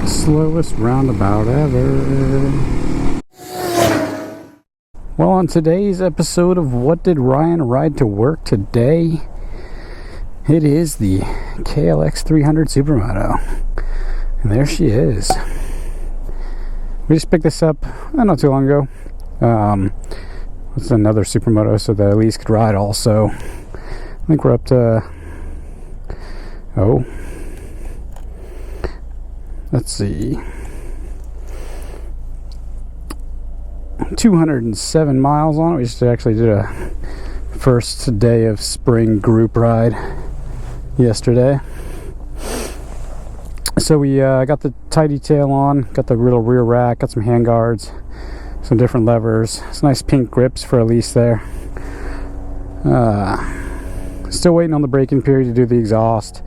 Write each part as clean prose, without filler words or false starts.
Slowest roundabout ever. Well, on today's episode of What Did Ryan Ride to Work Today, it is the KLX300 Supermoto. And there she is. We just picked this up not too long ago. It's another Supermoto, so that Elise could ride also. I think we're up to... let's see, 207 miles on it. We just actually did a first day of spring group ride yesterday. So we got the tie detail on, got the little rear rack, got some hand guards, some different levers, some nice pink grips for Elise there. Still waiting on the braking period to do the exhaust.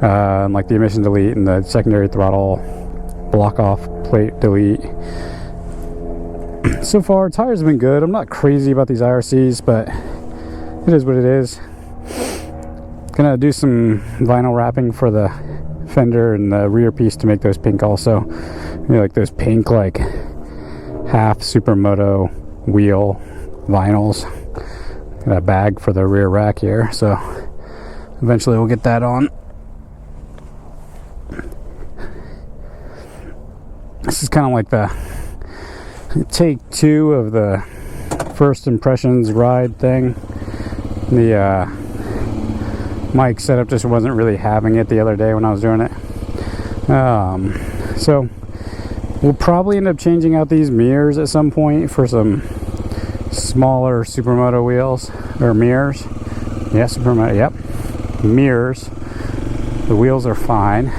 Like the emission delete and the secondary throttle block off plate delete. So far, tires have been good. I'm not crazy about these IRCs, but it is what it is. Gonna do some vinyl wrapping for the fender and the rear piece to make those pink also. Like those pink, like half Supermoto wheel vinyls. Got a bag for the rear rack here, so eventually we'll get that on. This is kind of like the take two of the first impressions ride thing. The mic setup just wasn't really having it the other day when I was doing it. So we'll probably end up changing out these mirrors at some point for some smaller Supermoto wheels or mirrors. Yeah, Supermoto. Yep, mirrors. The wheels are fine.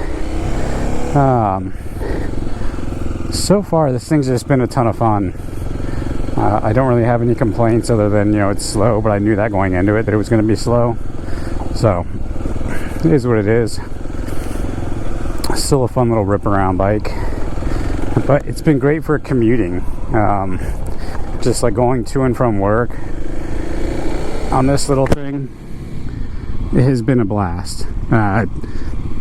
So far, this thing's just been a ton of fun. I don't really have any complaints other than, it's slow, but I knew that going into it, that it was going to be slow. So, it is what it is. Still a fun little rip-around bike. But it's been great for commuting. Just like going to and from work on this little thing. It has been a blast.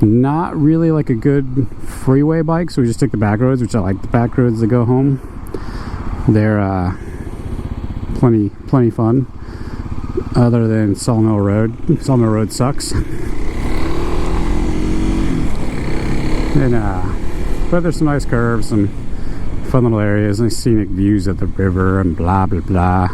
Not really like a good freeway bike, so we just took the back roads, which I like the back roads to go home. They're plenty fun, other than Sawmill Road. Sawmill Road sucks. And but there's some nice curves, some fun little areas, nice scenic views of the river, and blah blah blah.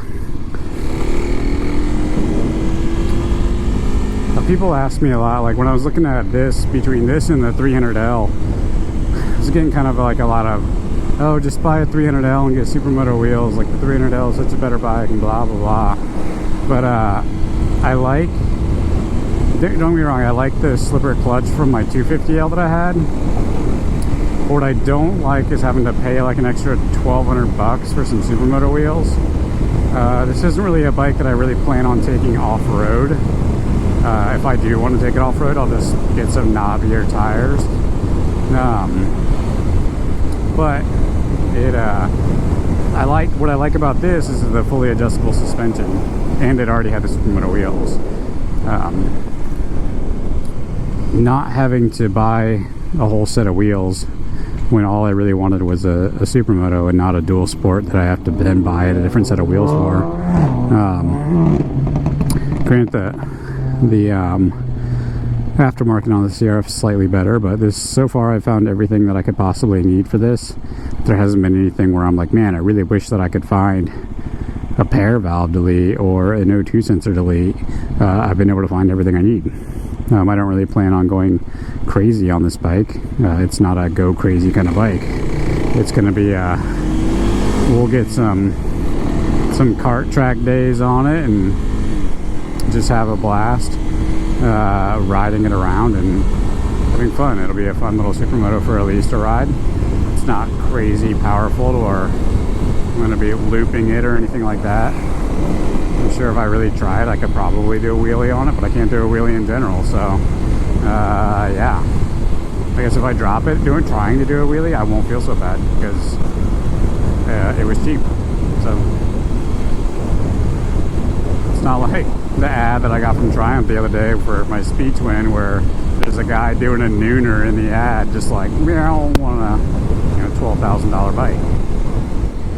People ask me a lot, like when I was looking at this, between this and the 300L, I was getting kind of like a lot of, oh, just buy a 300L and get Supermoto wheels, like the 300L is such a better bike and blah blah blah. But I like, don't get me wrong, I like the slipper clutch from my 250L that I had. But what I don't like is having to pay like an extra $1,200 for some Supermoto wheels. This isn't really a bike that I really plan on taking off-road. If I do want to take it off-road, I'll just get some knobbier tires. But what I like about this is the fully adjustable suspension, and it already had the Supermoto wheels. Not having to buy a whole set of wheels when all I really wanted was a Supermoto and not a dual sport that I have to then buy a different set of wheels for. Granted, the aftermarket on the CRF is slightly better, but so far I've found everything that I could possibly need for this. There hasn't been anything where I'm like, man, I really wish that I could find a pair valve delete or an O2 sensor delete. I've been able to find everything I need. I don't really plan on going crazy on this bike. It's not a go crazy kind of bike. It's gonna be we'll get some kart track days on it and just have a blast riding it around and having fun. It'll be a fun little Supermoto for Elise to ride. It's not crazy powerful or I'm going to be looping it or anything like that. I'm sure if I really tried, I could probably do a wheelie on it, but I can't do a wheelie in general. So yeah, I guess if I drop it trying to do a wheelie, I won't feel so bad because it was cheap. So it's not like the ad that I got from Triumph the other day for my Speed Twin, where there's a guy doing a nooner in the ad, just like, meow, want a $12,000 bike.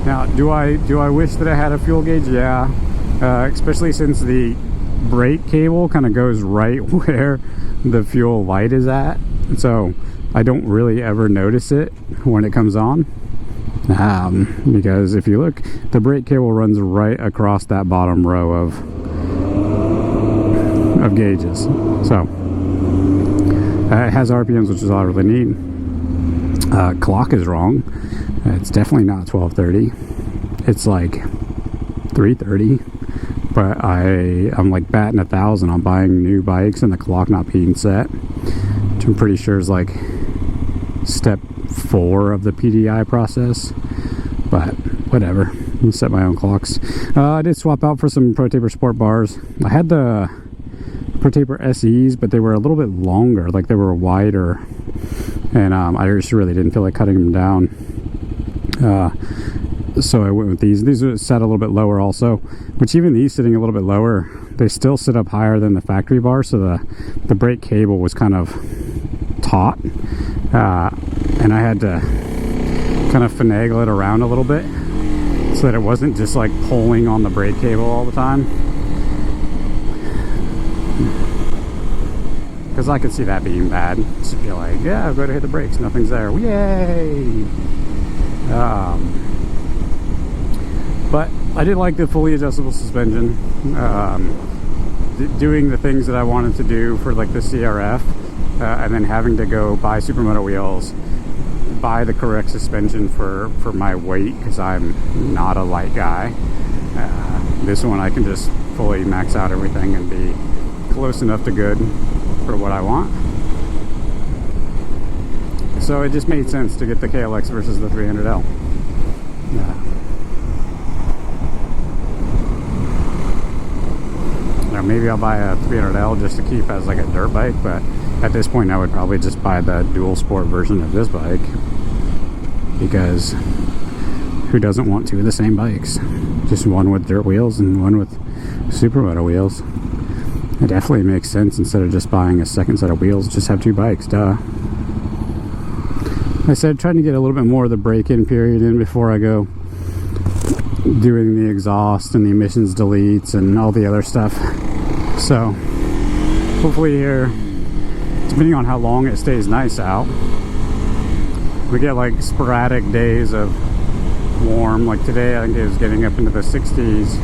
Now, do I wish that I had a fuel gauge? Yeah, especially since the brake cable kind of goes right where the fuel light is at, so I don't really ever notice it when it comes on. Because if you look, the brake cable runs right across that bottom row of gauges. So it has RPMs, which is all I really need. Clock is wrong. It's definitely not 1230. It's like 330. But I'm like batting 1,000 on buying new bikes and the clock not being set, which I'm pretty sure is like step 4 of the PDI process. But whatever, I'll set my own clocks. I did swap out for some Pro Taper Sport bars. I had the Pro Taper SEs, but they were a little bit longer, like they were wider, and I just really didn't feel like cutting them down. So I went with these. These are set a little bit lower also, which even these sitting a little bit lower, they still sit up higher than the factory bar, so the brake cable was kind of taut, and I had to kind of finagle it around a little bit so that it wasn't just like pulling on the brake cable all the time, because I could see that being bad. Just be like, yeah, I've got to hit the brakes, nothing's there, yay. But I did like the fully adjustable suspension. Doing the things that I wanted to do for like the CRF, and then having to go buy Supermoto wheels, buy the correct suspension for my weight, because I'm not a light guy. This one I can just fully max out everything and be close enough to good for what I want. So it just made sense to get the KLX versus the 300L. Maybe I'll buy a 300L just to keep as like a dirt bike, but at this point I would probably just buy the dual sport version of this bike, because who doesn't want two of the same bikes? Just one with dirt wheels and one with Supermoto wheels. It definitely makes sense. Instead of just buying a second set of wheels, just have two bikes, duh. I said trying to get a little bit more of the break-in period in before I go doing the exhaust and the emissions deletes and all the other stuff. So hopefully here, depending on how long it stays nice out, we get like sporadic days of warm. Like today I think it was getting up into the 60s,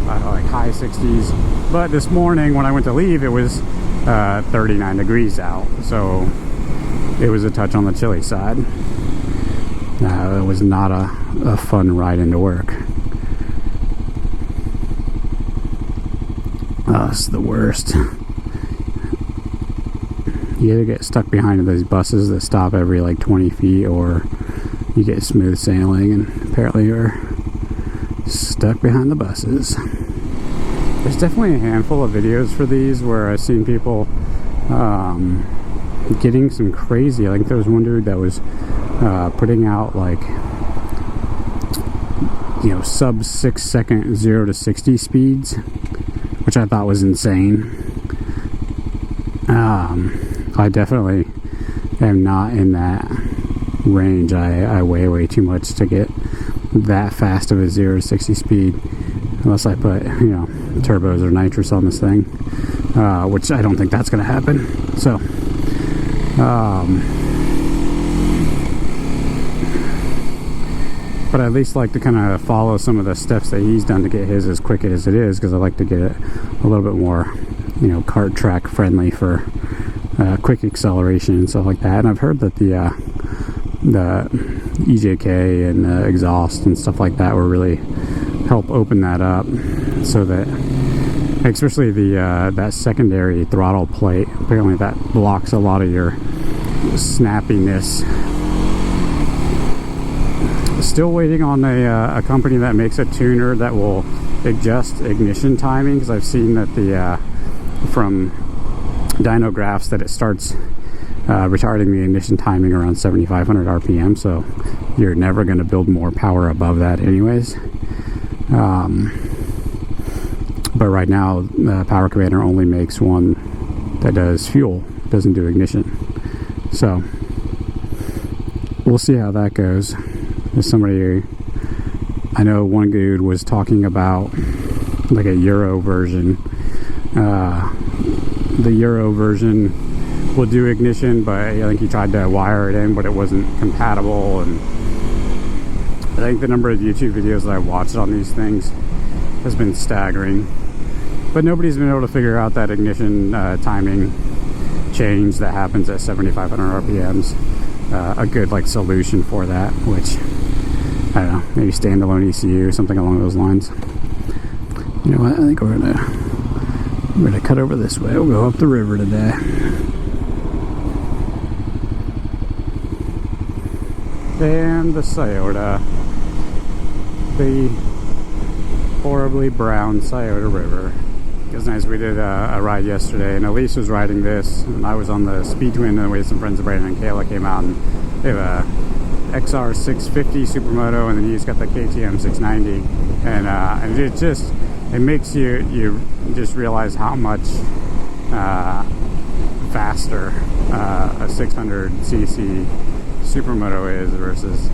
like high 60s, but this morning when I went to leave it was 39 degrees out, so it was a touch on the chilly side. It was not a fun ride into work. It's the worst. You either get stuck behind those buses that stop every like 20 feet, or you get smooth sailing, and apparently you're stuck behind the buses. There's definitely a handful of videos for these where I've seen people getting some crazy, like there was one dude that was putting out like, sub 6 second 0 to 60 speeds, which I thought was insane. I definitely am not in that range. I weigh too much to get that fast of a 0 to 60 speed, unless I put turbos or nitrous on this thing, which I don't think that's going to happen. So but I at least like to kind of follow some of the steps that he's done to get his as quick as it is, because I like to get it a little bit more, kart track friendly for quick acceleration and stuff like that. And I've heard that the EJK and exhaust and stuff like that will really help open that up, so that especially that secondary throttle plate, apparently that blocks a lot of your snappiness. Still waiting on a company that makes a tuner that will adjust ignition timing, because I've seen that from dyno graphs that it starts retarding the ignition timing around 7,500 RPM, so you're never going to build more power above that anyways. But right now Power Commander only makes one that does fuel, doesn't do ignition. So we'll see how that goes. There's somebody, I know one dude was talking about like a Euro version. The Euro version will do ignition, but I think he tried to wire it in, but it wasn't compatible. And I think the number of YouTube videos that I've watched on these things has been staggering, but nobody's been able to figure out that ignition timing change that happens at 7,500 RPMs. A good like solution for that, which I don't know, maybe standalone ECU, something along those lines. You know what? I think we're gonna cut over this way. We'll go up the river today. And the Scioto, the horribly brown Scioto River. It was nice. We did a ride yesterday, and Elise was riding this, and I was on the Speed Twin, and we had some friends of Brandon and Kayla came out, and they have a XR650 Supermoto, and then he's got the KTM 690, and it just, it makes you just realize how much faster a 600cc Supermoto is versus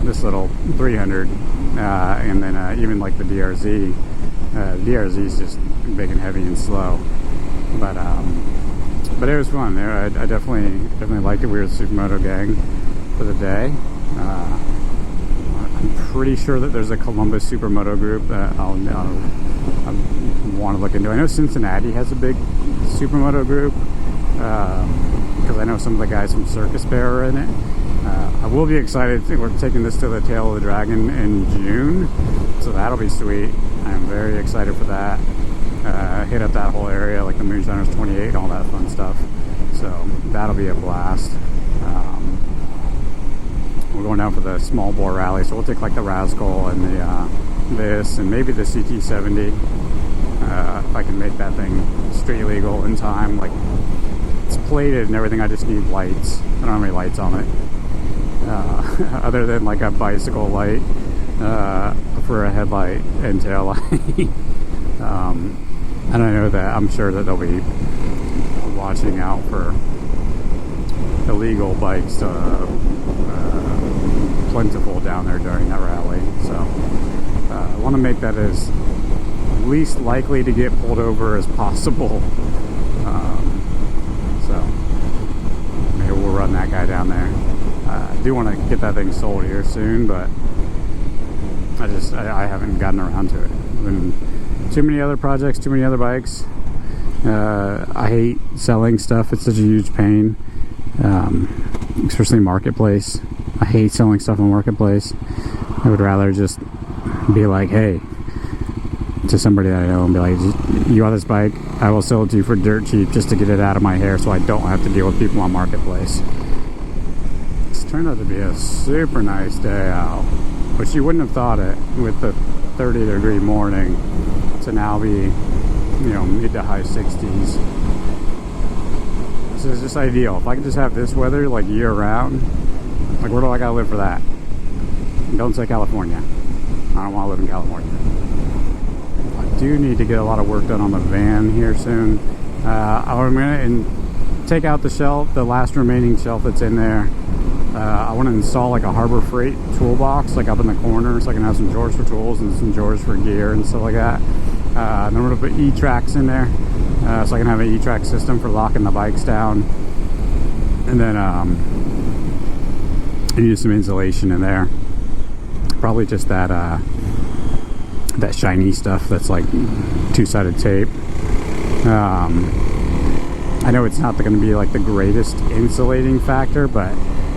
this little 300, and then even like the DRZ. The DRZ is just big and heavy and slow, but it was fun. I definitely liked it. We were the Supermoto gang for the day. I'm pretty sure that there's a Columbus Supermoto group that I want to look into. I know Cincinnati has a big Supermoto group, because I know some of the guys from Circus Bear are in it. I will be excited. We're taking this to the Tail of the Dragon in June, so that'll be sweet. I'm very excited for that. Hit up that whole area, like the Moonshiners 28 and all that fun stuff. So that'll be a blast. We're going down for the small bore rally, so we'll take like the Rascal and the this and maybe the CT70. If I can make that thing street legal in time. Like, it's plated and everything. I just need lights. I don't have any lights on it, other than like a bicycle light for a headlight and tail light. And I know that I'm sure that they'll be watching out for illegal bikes plentiful down there during that rally. So I want to make that as least likely to get pulled over as possible. So maybe we'll run that guy down there. I do want to get that thing sold here soon, but I haven't gotten around to it. Been too many other projects, too many other bikes. I hate selling stuff. It's such a huge pain, especially Marketplace. I hate selling stuff on Marketplace. I would rather just be like, hey, to somebody that I know and be like, you want this bike? I will sell it to you for dirt cheap just to get it out of my hair so I don't have to deal with people on Marketplace. It's turned out to be a super nice day out, which you wouldn't have thought it with the 30-degree morning to now be, you know, mid to high 60s. This is just ideal. If I could just have this weather like year round, like where do I gotta live for that? Don't say California. I don't want to live in California. I do need to get a lot of work done on the van here soon. I'm gonna take out the shelf, the last remaining shelf that's in there. I want to install like a Harbor Freight toolbox like up in the corner, so I can have some drawers for tools and some drawers for gear and stuff like that. Then I'm going to put E-tracks in there, so I can have an E-track system for locking the bikes down. And then I need some insulation in there. Probably just that that shiny stuff that's like two-sided tape. I know it's not going to be like the greatest insulating factor, but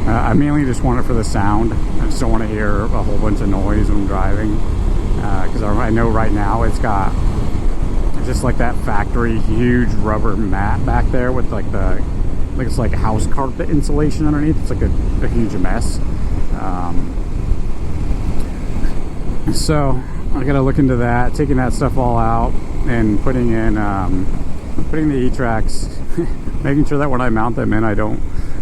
I mainly just want it for the sound. I just don't want to hear a whole bunch of noise when I'm driving, because I know right now it's got just like that factory huge rubber mat back there with like it's like house carpet insulation underneath. It's like a huge mess. So I gotta look into that, taking that stuff all out and putting in putting the E-tracks, making sure that when I mount them in I don't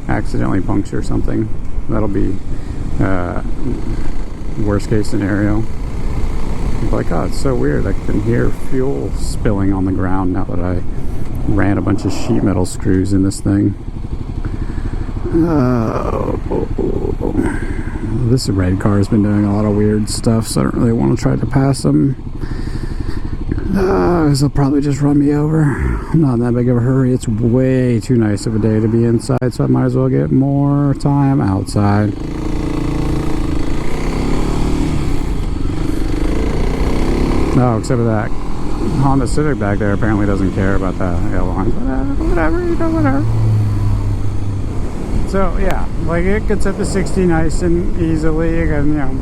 accidentally puncture something. That'll be worst case scenario. Like, oh, it's so weird, I can hear fuel spilling on the ground now that I ran a bunch of sheet metal screws in this thing. This red car has been doing a lot of weird stuff, so I don't really want to try to pass them. Because they'll probably just run me over. I'm not in that big of a hurry. It's way too nice of a day to be inside, so I might as well get more time outside. Oh, except for that Honda Civic back there apparently doesn't care about the yellow lines. Whatever, you know, whatever. So yeah, like it gets up to 60 nice and easily. You can, you know,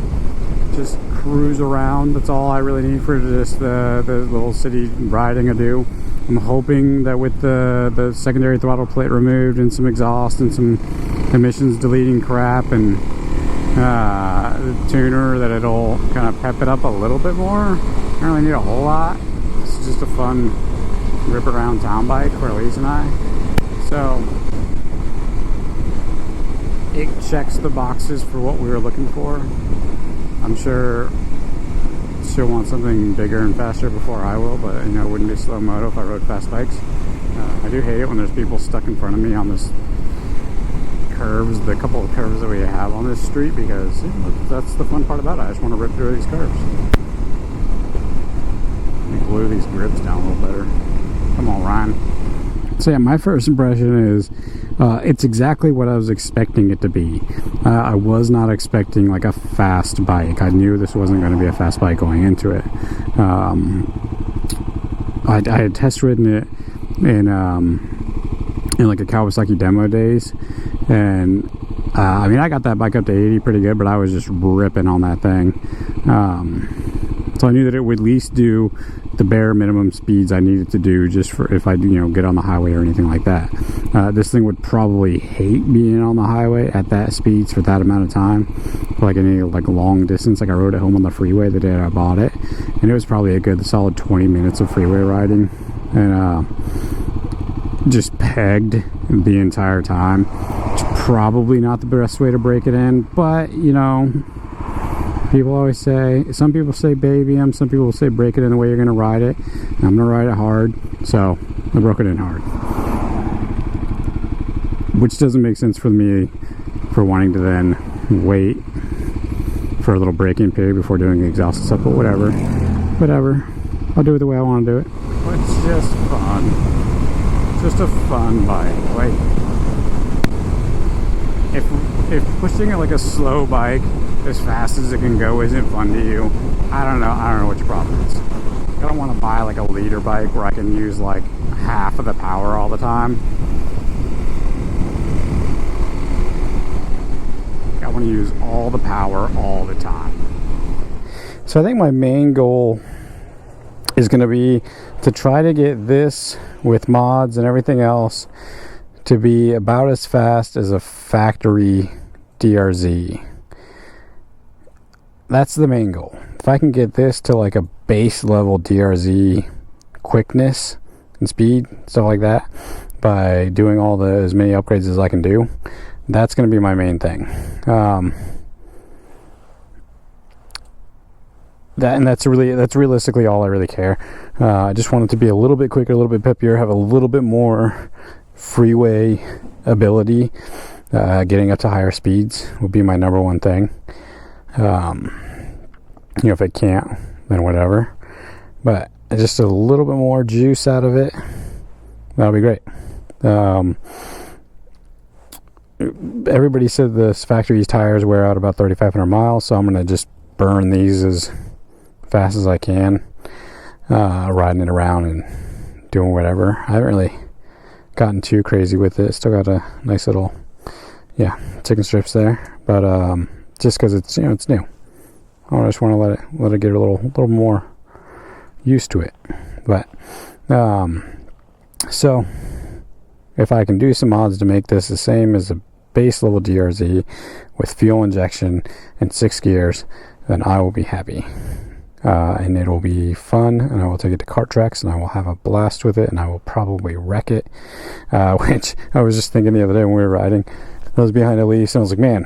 just cruise around. That's all I really need for just the little city riding I do. I'm hoping that with the secondary throttle plate removed and some exhaust and some emissions deleting crap and the tuner, that it'll kind of pep it up a little bit more. I don't really need a whole lot. It's just a fun rip around town bike for Elise and I. So it checks the boxes for what we were looking for. I'm sure she'll want something bigger and faster before I will, but you know, it wouldn't be Slo-Moto if I rode fast bikes. I do hate it when there's people stuck in front of me on this curves, the couple of curves that we have on this street, because you know, that's the fun part about it. I just want to rip through these curves. Let me glue these grips down a little better. Come on, Ryan. So yeah, my first impression is it's exactly what I was expecting it to be. I was not expecting like a fast bike. I knew this wasn't going to be a fast bike going into it. I had test ridden it in like a Kawasaki demo days, and I mean, I got that bike up to 80 pretty good, but I was just ripping on that thing. So I knew that it would at least do the bare minimum speeds I needed to do just for if I, you know, get on the highway or anything like that. This thing would probably hate being on the highway at that speeds for that amount of time, for like any like long distance. Like I rode it home on the freeway the day I bought it, and it was probably a good solid 20 minutes of freeway riding, and just pegged the entire time. It's probably not the best way to break it in, but you know, people always say, some people say baby them, some people will say break it in the way you're going to ride it. And I'm going to ride it hard, so I broke it in hard. Which doesn't make sense for me for wanting to then wait for a little break-in period before doing the exhaust and stuff, but whatever. Whatever. I'll do it the way I want to do it. It's just fun. It's just a fun bike. Like, if pushing it like a slow bike as fast as it can go isn't fun to you, I don't know what your problem is. I don't want to buy like a leader bike where I can use like half of the power all the time. I want to use all the power all the time. So I think my main goal is going to be to try to get this with mods and everything else to be about as fast as a factory DRZ. That's the main goal. If I can get this to like a base level DRZ quickness and speed, stuff like that, by doing all as many upgrades as I can do, that's going to be my main thing. That's realistically all I really care. I just want it to be a little bit quicker, a little bit peppier, have a little bit more freeway ability. Getting up to higher speeds would be my number one thing. You know, if it can't, then whatever. But just a little bit more juice out of it, that'll be great. Everybody said this factory's tires wear out about 3,500 miles, so I'm gonna just burn these as fast as I can, riding it around and doing whatever. I haven't really gotten too crazy with it. Still got a nice little, chicken strips there, but just because it's, you know, it's new, I just want to let it get a little more used to it. But so if I can do some mods to make this the same as a base level DRZ with fuel injection and 6 gears, then I will be happy. And it will be fun, and I will take it to kart tracks, and I will have a blast with it, and I will probably wreck it, which I was just thinking the other day when we were riding. I was behind Elise, and I was like, man,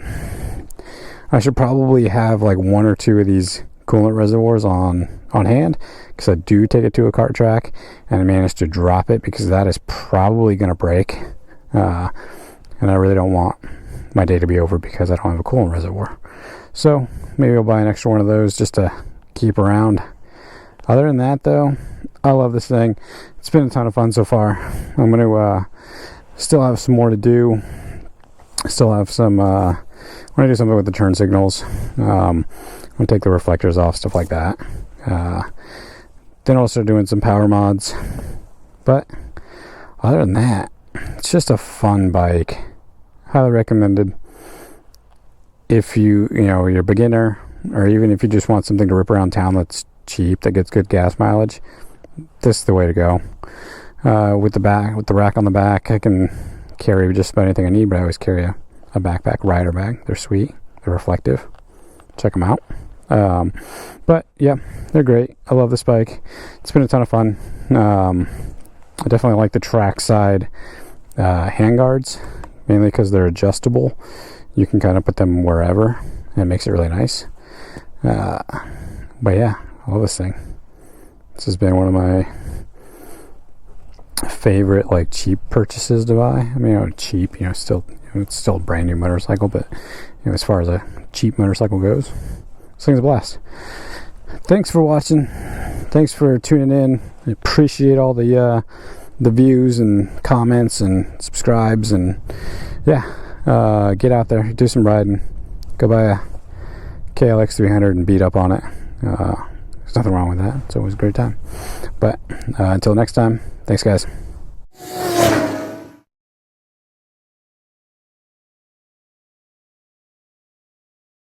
I should probably have like 1 or 2 of these coolant reservoirs on on hand, because I do take it to a kart track and I managed to drop it, because that is probably going to break, and I really don't want my day to be over because I don't have a coolant reservoir. So maybe I'll buy an extra one of those just to keep around. Other than that, though, I love this thing. It's been a ton of fun so far. I'm going to still have some more to do. Still have some I want to do something with the turn signals. I'm going to take the reflectors off, stuff like that. Then I'll start doing some power mods. But other than that, it's just a fun bike. Highly recommended. If you're a beginner, or even if you just want something to rip around town that's cheap, that gets good gas mileage, this is the way to go. With the rack on the back, I can carry just about anything I need, but I always carry a backpack rider bag. They're sweet. They're reflective. Check them out. But yeah, they're great. I love this bike. It's been a ton of fun. I definitely like the trackside handguards, mainly because they're adjustable. You can kind of put them wherever, and it makes it really nice. But yeah, I love this thing. This has been one of my favorite cheap purchases to buy. I mean, cheap, still, it's still a brand new motorcycle, but as far as a cheap motorcycle goes, this thing's a blast. Thanks for watching. Thanks for tuning in. I appreciate all the views and comments and subscribes, and yeah, get out there, do some riding, go buy a KLX300 and beat up on it. There's nothing wrong with that. It's always a great time. But until next time, thanks guys.